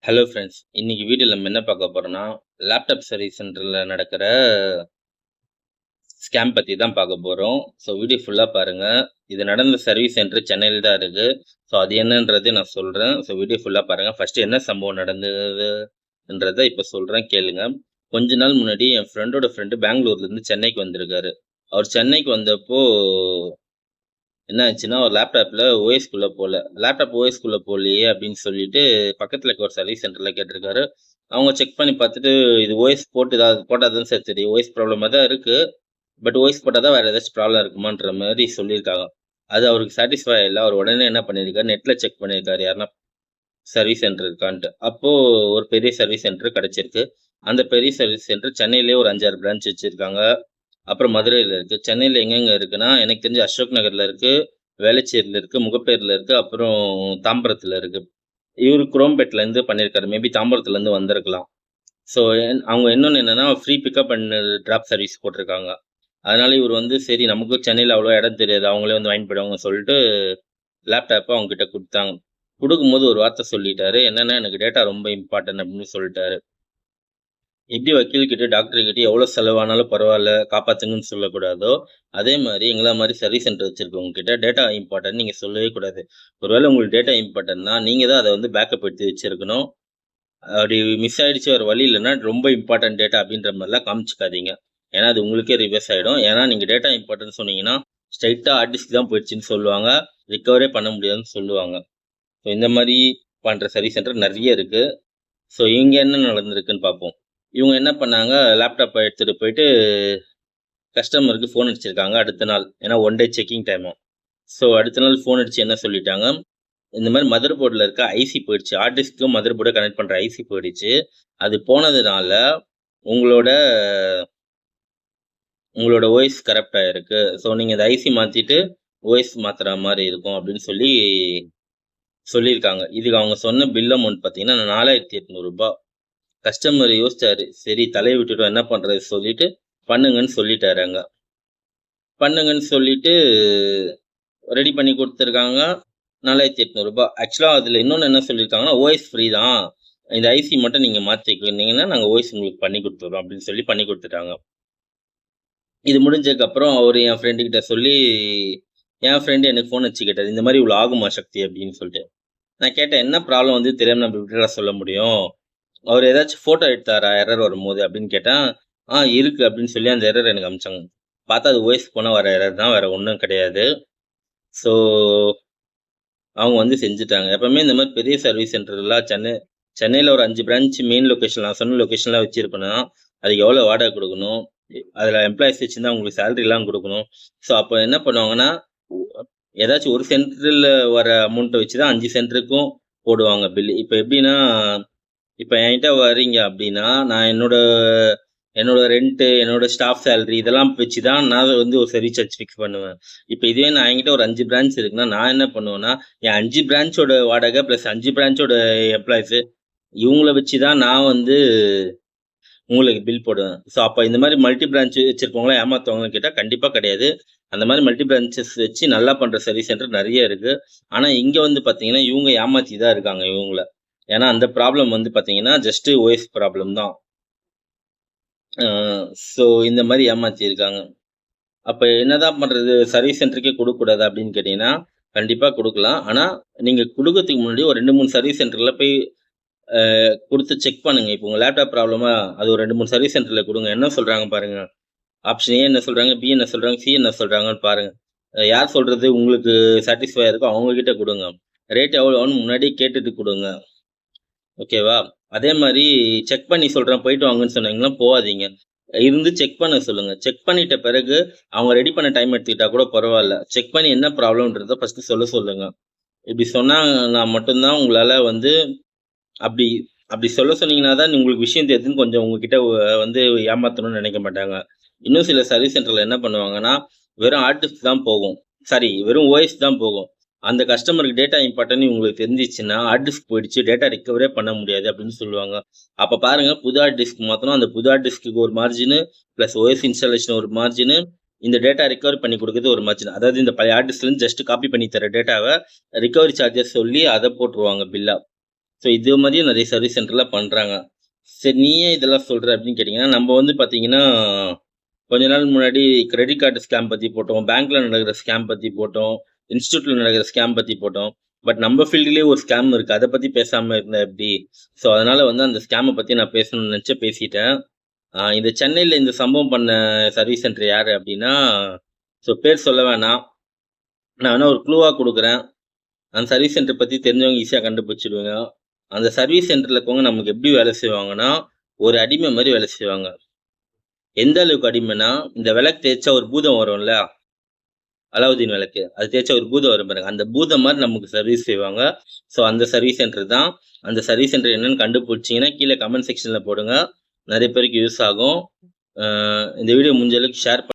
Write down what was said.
Hello friends. இன்னைக்கு வீடியோல நம்ம என்ன பார்க்க போறோம்னா, லேப்டாப் சர்வீஸ் சென்டர்ல நடக்கிற ஸ்கேம் பத்தி தான் பார்க்க போறோம். ஸோ வீடியோ ஃபுல்லா பாருங்க. இது நடந்த சர்வீஸ் சென்டர் சென்னையில தான் இருக்கு. ஸோ அது என்னன்றதை நான் சொல்றேன். ஸோ வீடியோ ஃபுல்லா பாருங்க. ஃபர்ஸ்ட் என்ன சம்பவம் நடந்ததுன்றத இப்ப சொல்றேன் கேளுங்க. கொஞ்ச நாள் முன்னாடி என் ஃப்ரெண்டோட ஃப்ரெண்டு பெங்களூர்ல இருந்து சென்னைக்கு வந்திருக்காரு. அவர் சென்னைக்கு வந்தப்போ என்ன ஆச்சுன்னா, ஒரு லேப்டாப்ல ஓஎஸ்குள்ள போல. லேப்டாப் ஓஎஸ்குள்ள போகலையே அப்படின்னு சொல்லிட்டு பக்கத்துல இருக்க ஒரு சர்வீஸ் சென்டர்ல கேட்டிருக்காரு. அவங்க செக் பண்ணி பார்த்துட்டு, இது ஓஎஸ் போட்டா தான் சார் தெரியும். ஓஎஸ் ப்ராப்ளமா தான் இருக்கு. பட் ஓஎஸ் போட்டா தான் வேற ஏதாச்சும் ப்ராப்ளம் இருக்குமான்ற மாரி சொல்லியிருக்காங்க. அது அவருக்கு சாட்டிஸ்ஃபை இல்ல. அவர் உடனே என்ன பண்ணியிருக்காரு, நெட்ல செக் பண்ணியிருக்காரு. யாருன்னா சர்வீஸ் சென்டர் இருக்கான்ட்டு. அப்போ ஒரு பெரிய சர்வீஸ் சென்டர் கிடைச்சிருக்கு. அந்த பெரிய சர்வீஸ் சென்டர் சென்னையிலேயே ஒரு 5, 6 பிரான்ச் வச்சிருக்காங்க. அப்புறம் மதுரையில இருக்கு. சென்னையில எங்கெங்க இருக்குன்னா, எனக்கு தெரிஞ்சு அசோக் நகர்ல இருக்கு, வேளச்சேரியில இருக்கு, முகப்பேர்ல இருக்கு, அப்புறம் தாம்பரத்துல இருக்கு. இவரு குரோம்பேட்ல இருந்து பண்ணியிருக்காரு. மேபி தாம்பரத்துல இருந்து வந்திருக்கலாம். ஸோ அவங்க இன்னொன்னு என்னன்னா, free pickup and drop service போட்டிருக்காங்க. அதனால இவரு வந்து சரி நமக்கும் சென்னையில அவ்வளவா இடம் தெரியாது. அவங்களே வந்து வாங்கிட்டு போயிடுவாங்கன்னு சொல்லிட்டு, லேப்டாப்ப அவங்ககிட்ட குடுத்தாங்க. குடுக்கும்போது ஒரு வார்த்தை சொல்லிட்டாரு. என்னன்னா, "எனக்கு டேட்டா ரொம்ப இம்பார்ட்டன்ட்" அப்படின்னு சொல்லிட்டாரு. எப்படி வக்கீல் கிட்ட, டாக்டர் கிட்ட எவ்வளோ செலவானாலும் பரவால்ல, காப்பாத்துங்கன்னு சொல்லக்கூடாதோ, அதே மாரி எங்கள மாரி சர்வீஸ் சென்டர் வச்சிருக்கவங்க கிட்ட டேட்டா இம்பார்ட்டன்ட் நீங்க சொல்லவே கூடாது. ஒருவேளை உங்களுக்கு டேட்டா இம்பார்ட்டன்ட்னா, நீங்க தான் அத வந்து பேக்கப் எடுத்து வச்சிருக்கணும். அப்படி மிஸ் ஆயிடுச்சு வேற வழி இல்லன்னா, ரொம்ப இம்பார்ட்டன்ட் டேட்டா அப்படின்ற மாரிலாம் காமிச்சுக்காதீங்க. ஏன்னா, அது உங்களுக்கே ரிவர்ஸ் ஆயிடும். ஏன்னா, நீங்க டேட்டா இம்பார்ட்டன்ட்ன்னு சொன்னீங்கன்னா, ஸ்ட்ரெயிட்டா ஹார்ட் டிஸ்க் தான் போயிடுச்சுன்னு சொல்லுவாங்க. ரிகவரே பண்ண முடியாதுன்னு சொல்லுவாங்க. ஸோ இந்த மாரி பண்ற சர்வீஸ் சென்டர் நெறைய இருக்கு. ஸோ இங்க என்ன நடந்திருக்குன்னு பார்ப்போம். இவங்க என்ன பண்ணாங்க, லேப்டாப்ப எடுத்துட்டு போயிட்டு கஸ்டமருக்கு ஃபோன் அடிச்சிருக்காங்க அடுத்த நாள். ஏன்னா, ஒன் டே செக்கிங் டைமாம். ஸோ அடுத்த நாள் ஃபோன் அடிச்சு என்ன சொல்லிட்டாங்க, இந்த மாரி மதர் போர்ட்ல இருக்க ஐசி போயிடுச்சு. ஹார்ட் டிஸ்க்கும் மதர் போர்டும் கனெக்ட் பண்ற ஐசி போயிடுச்சு. அது போனதுனால உங்களோட உங்களோட ஓஎஸ் கரப்ட் ஆயிருக்கு. ஸோ நீங்க இந்த ஐசி மாத்திட்டு ஓஎஸ் மாத்துற மாரி இருக்கும் அப்படின்னு சொல்லியிருக்காங்க. இதுக்கு அவங்க சொன்ன பில் அமௌண்ட் பார்த்தீங்கன்னா, ரூ. 4800. கஸ்டமர் யோசிச்சாரு. சரி தலைய விட்டுட்டோம் என்ன பண்றது சொல்லிட்டு, பண்ணுங்கன்னு சொல்லிட்டாரு அங்க. பண்ணுங்கன்னு சொல்லிட்டு ரெடி பண்ணி குடுத்துருக்காங்க. ரூ. 4800. ஆக்சுவலா அதுல இன்னொன்னு என்ன சொல்லியிருக்காங்கன்னா, ஓஎஸ் ஃப்ரீ தான். இந்த ஐசி மட்டும் நீங்க மாத்திக்கினீங்கன்னா, நாங்க ஓஎஸ் உங்களுக்கு பண்ணி குடுத்துர்றோம் அப்படின்னு சொல்லி பண்ணி குடுத்துட்டாங்க. இது முடிஞ்சதுக்கப்புறம் அவரு என் ஃப்ரெண்டு கிட்ட சொல்லி, என் ஃப்ரெண்டு எனக்கு ஃபோன் அடிச்சு கேட்டாரு. இந்த மாரி இவ்வளோ ஆகுமா சக்தி அப்படின்னு சொல்லிட்டு. நான் கேட்டேன், "என்ன ப்ராப்ளம் வந்து தெரியாம நம்ம எப்படிடா சொல்ல முடியும்? அவரு ஏதாச்சும் ஃபோட்டோ எடுத்தாரா எரர் வரும்போது?" அப்படின்னு கேட்டேன். இருக்கு" அப்படின்னு சொல்லி அந்த எரர் எனக்கு அனுப்பிச்சாங்க. பார்த்தா அது ஓஎஸ் போனா வர எரர் தான். வேற ஒண்ணும் கிடையாது. ஸோ அவங்க வந்து செஞ்சுட்டாங்க. எப்பவுமே இந்த மாரி பெரிய சர்வீஸ் சென்டர்லாம் சென்னையில ஒரு 5 பிரான்ச் மெயின் லொகேஷன் நான் சொன்ன லொகேஷன்ல வச்சிருப்பேன்னா, அதுக்கு எவ்வளோ வாடகை குடுக்கணும்? அதுல எம்ப்ளாயீஸ் வச்சிருந்தா அவங்களுக்கு சேலரிலாம் குடுக்கணும். ஸோ அப்ப என்ன பண்ணுவாங்கன்னா, ஏதாச்சும் ஒரு சென்டர்ல வர அமௌண்ட்ட வச்சு தான் 5 சென்டருக்கும் போடுவாங்க பில்லு. இப்ப எப்படின்னா, இப்ப என்கிட்ட வரீங்க அப்படின்னா, நான் என்னோட என்னோட ரென்ட்டு, என்னோட ஸ்டாஃப் சேலரி இதெல்லாம் வச்சு தான் நான் வந்து ஒரு சர்வீஸ் சார்ஜ் ஃபிக்ஸ் பண்ணுவேன். இப்ப இதுவே நான் என்கிட்ட ஒரு 5 பிரான்ச் இருக்குன்னா, நான் என்ன பண்ணுவேன்னா, என் 5 பிரான்ச்சோட வாடகை பிளஸ் 5 பிரான்ச்சோட எம்ப்ளாயீஸு இவங்கள வச்சு தான் நான் வந்து உங்களுக்கு பில் போடுவேன். ஸோ அப்ப இந்த மாரி மல்டி பிரான்ச் வச்சிருக்கவங்கள ஏமாத்துவாங்களான்னு கேட்டா, கண்டிப்பா கிடையாது. அந்த மாரி மல்டி பிரான்ச்சஸ் வச்சு நல்லா பண்ற சர்வீஸ் சென்டர் நெறைய இருக்கு. ஆனா இங்க வந்து பார்த்தீங்கன்னா, இவங்க ஏமாத்தி தான் இருக்காங்க இவங்கள. ஏன்னா அந்த ப்ராப்ளம் வந்து பார்த்தீங்கன்னா, ஜஸ்ட் ஓஎஸ் ப்ராப்ளம் தான். அ ஸோ இந்த மாரி ஏமாத்தியிருக்காங்க. அப்ப என்னதான் பண்றது? சர்வீஸ் சென்டருக்கே குடுக்கக்கூடாதா அப்படின்னு கேட்டீங்கன்னா, கண்டிப்பா குடுக்கலாம். ஆனா, நீங்க குடுக்கறதுக்கு முன்னாடி ஒரு 2, 3 சர்வீஸ் சென்டர்ல போய் குடுத்து செக் பண்ணுங்க. இப்போ உங்க லேப்டாப் ப்ராப்ளமா, அது ஒரு 2, 3 சர்வீஸ் சென்டர்ல குடுங்க. என்ன சொல்றாங்க பாருங்க. ஆப்ஷன் ஏ என்ன சொல்றாங்க, பி என்ன சொல்றாங்க, சி என்ன சொல்றாங்கன்னு பாருங்க. யார் சொல்றது உங்களுக்கு சாட்டிஸ்ஃபை இருக்கோ அவங்க கிட்ட குடுங்க. ரேட் எவ்வளோன்னு முன்னாடியே கேட்டுட்டு குடுங்க. ஓகேவா? அதே மாரி செக் பண்ணி சொல்றேன், போயிட்டு வாங்கன்னு சொன்னீங்கன்னா போவாதீங்க. இருந்து செக் பண்ண சொல்லுங்க. செக் பண்ணிட்ட பிறகு, அவங்க ரெடி பண்ண டைம் எடுத்துக்கிட்டா கூட பரவால்ல. செக் பண்ணி என்ன ப்ராப்ளம்ன்றத ஃபர்ஸ்ட்டு சொல்லுங்க. இப்படி சொன்னாங்கன்னா மட்டும் தான் உங்களால வந்து அப்படி அப்படி சொன்னீங்கன்னா தான் உங்களுக்கு விஷயம் தெரியுதுன்னு கொஞ்சம் உங்ககிட்ட வந்து ஏமாத்தணும்னு நெனைக்க மாட்டாங்க. இன்னும் சில சர்வீஸ் சென்டர்ல என்ன பண்ணுவாங்கன்னா, வெறும் ஹார்ட் டிஸ்க் தான் போகும். சாரி வெறும் ஓஎஸ் தான் போகும். அந்த கஸ்டமருக்கு டேட்டா இம்பார்ட்டன்ட்ன்னு உங்களுக்கு தெரிஞ்சுச்சுன்னா, ஹார்ட் டிஸ்க் போயிடுச்சு, டேட்டா ரிகவரே பண்ண முடியாது அப்படின்னு சொல்லுவாங்க. அப்ப பாருங்க புது ஹார்ட் டிஸ்க் மாத்தணும். அந்த புது ஹார்ட் டிஸ்க்குக்கு ஒரு மார்ஜினு, பிளஸ் ஓஎஸ் இன்ஸ்டாலேஷன் ஒரு மார்ஜினு, இந்த டேட்டா ரிகவர் பண்ணி குடுக்குறது ஒரு மார்ஜின். அதாவது இந்த பழைய ஹார்ட் டிஸ்க்லேருந்து ஜஸ்ட் காப்பி பண்ணி தர டேட்டாவ ரிகவரி சார்ஜஸ் சொல்லி அத போட்டுருவாங்க பில்லா. ஸோ இது மாதிரியும் நிறைய சர்வீஸ் சென்டர்லாம் பண்ணுறாங்க. சரி நீ ஏன் இதெல்லாம் சொல்கிற அப்படின்னு கேட்டிங்கன்னா, நம்ம வந்து பார்த்தீங்கன்னா கொஞ்ச நாள் முன்னாடி கிரெடிட் கார்டு ஸ்கேம் பற்றி போட்டோம், பேங்க்கில் நடக்கிற ஸ்கேம் பற்றி போட்டோம், இன்ஸ்டியூட்டில் நடக்கிற ஸ்கேம் பற்றி போட்டோம். பட் நம்ம ஃபீல்டுலேயே ஒரு ஸ்கேம் இருக்குது, அதை பற்றி பேசாமல் இருந்தால் எப்படி? ஸோ அதனால் வந்து அந்த ஸ்கேமை பற்றி நான் பேசணும்னு நினச்சி பேசிட்டேன். இந்த சென்னையில் இந்த சம்பவம் பண்ண சர்வீஸ் சென்டர் யார் அப்படின்னா, ஸோ பேர் சொல்ல வேணாம், நான் வேணால் ஒரு க்ளூவாக கொடுக்குறேன். அந்த சர்வீஸ் சென்டர் பற்றி தெரிஞ்சவங்க ஈஸியாக கண்டுபிடிச்சிடுவாங்க. அந்த சர்வீஸ் சென்டரில் இருக்கவங்க நமக்கு எப்படி வேலை செய்வாங்கன்னா, ஒரு அடிமை மாதிரி வேலை செய்வாங்க. எந்த அளவுக்கு அடிமைனா, இந்த விளக்கு தேய்ச்சா ஒரு பூதம் வரும்ல, அலாவுதீன் விளக்கு. அது தேய்ச்சா ஒரு பூதம் வரும் பாருங்க. அந்த பூதம் மாதிரி நமக்கு சர்வீஸ் செய்வாங்க. ஸோ அந்த சர்வீஸ் சென்டர் தான். அந்த சர்வீஸ் சென்டர் என்னன்னு கண்டுபிடிச்சிங்கன்னா, கீழே கமெண்ட் செக்ஷனில் போடுங்க. நிறைய பேருக்கு யூஸ் ஆகும். இந்த வீடியோ முடிஞ்ச அளவுக்கு ஷேர்